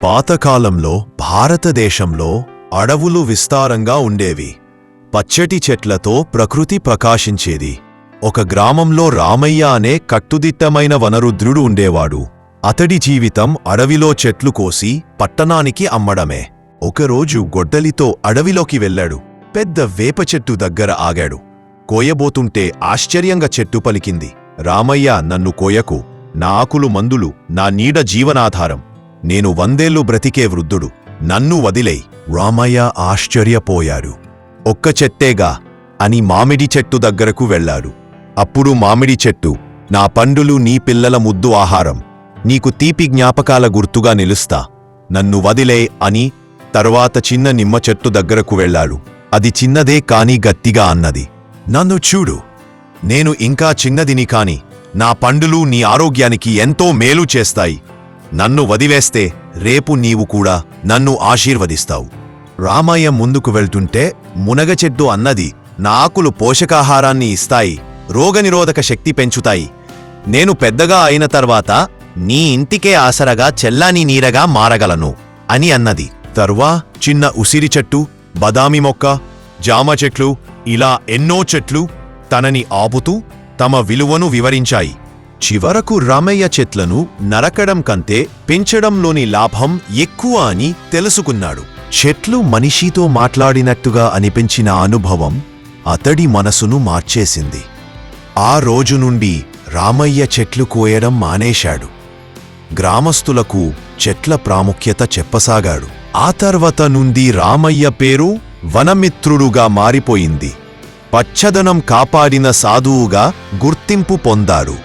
పాతకాలంలో భారతదేశంలో అడవులు విస్తారంగా ఉండేవి. పచ్చటి చెట్లతో ప్రకృతి ప్రకాశించేది. ఒక గ్రామంలో రామయ్య అనే కట్టుదిట్టమైన వనరుద్రుడు ఉండేవాడు. అతడి జీవితం అడవిలో చెట్లు కోసి పట్టణానికి అమ్మడమే. ఒకరోజు గొడ్డలితో అడవిలోకి వెళ్ళాడు. పెద్ద వేప చెట్టు దగ్గర ఆగాడు. కోయబోతుంటే ఆశ్చర్యంగా చెట్టు పలికింది, రామయ్య, నన్ను కోయకు. నా ఆకులు మందులు, నా నీడ జీవనాధారం. నేను 100 ఏళ్లు బ్రతికే వృద్ధుడు. నన్ను వదిలేయ్. రామయ్య ఆశ్చర్యపోయాడు. ఒక్క చెట్టేగా అని మామిడి చెట్టు దగ్గరకు వెళ్లాడు. అప్పుడు మామిడి చెట్టు, నా పండులు నీ పిల్లల ముద్దు ఆహారం. నీకు తీపి జ్ఞాపకాల గుర్తుగా నిలుస్తా. నన్ను వదిలే అని. తరువాత చిన్న నిమ్మ చెట్టు దగ్గరకు వెళ్లాడు. అది చిన్నదే కాని గట్టిగా అన్నది, నన్ను చూడు. నేను ఇంకా చిన్నదిని కాని నా పండులు నీ ఆరోగ్యానికి ఎంతో మేలు చేస్తాయి. నన్ను వదిలేస్తే రేపు నీవు కూడా నన్ను ఆశీర్వదిస్తావు. రామయ్య ముందుకు వెళ్తుంటే మునగ చెట్టు అన్నది, నా ఆకులు పోషకాహారాన్ని ఇస్తాయి, రోగనిరోధక శక్తి పెంచుతాయి. నేను పెద్దగా అయిన తర్వాత నీ ఇంటికే ఆసరగా చెల్లాని నీరగా మారగలను అని అన్నది. తర్వా చిన్న ఉసిరి చెట్టు, బదామి మొక్క, జామ చెట్లు, ఇలా ఎన్నో చెట్లు తనని ఆపుతూ తమ విలువను వివరించాయి. చివరకు రామయ్య చెట్లను నరకడం కంటే పెంచడంలోని లాభం ఎక్కువ అని తెలుసుకున్నాడు. చెట్లు మనిషితో మాట్లాడినట్టుగా అనిపించిన అనుభవం అతడి మనసును మార్చేసింది. ఆ రోజు నుండి రామయ్య చెట్లు కోయడం మానేశాడు. గ్రామస్తులకు చెట్ల ప్రాముఖ్యత చెప్పసాగాడు. ఆ తర్వాత నుండి రామయ్య పేరు వనమిత్రుడుగా మారిపోయింది. పచ్చదనం కాపాడిన సాధువుగా గుర్తింపు పొందాడు.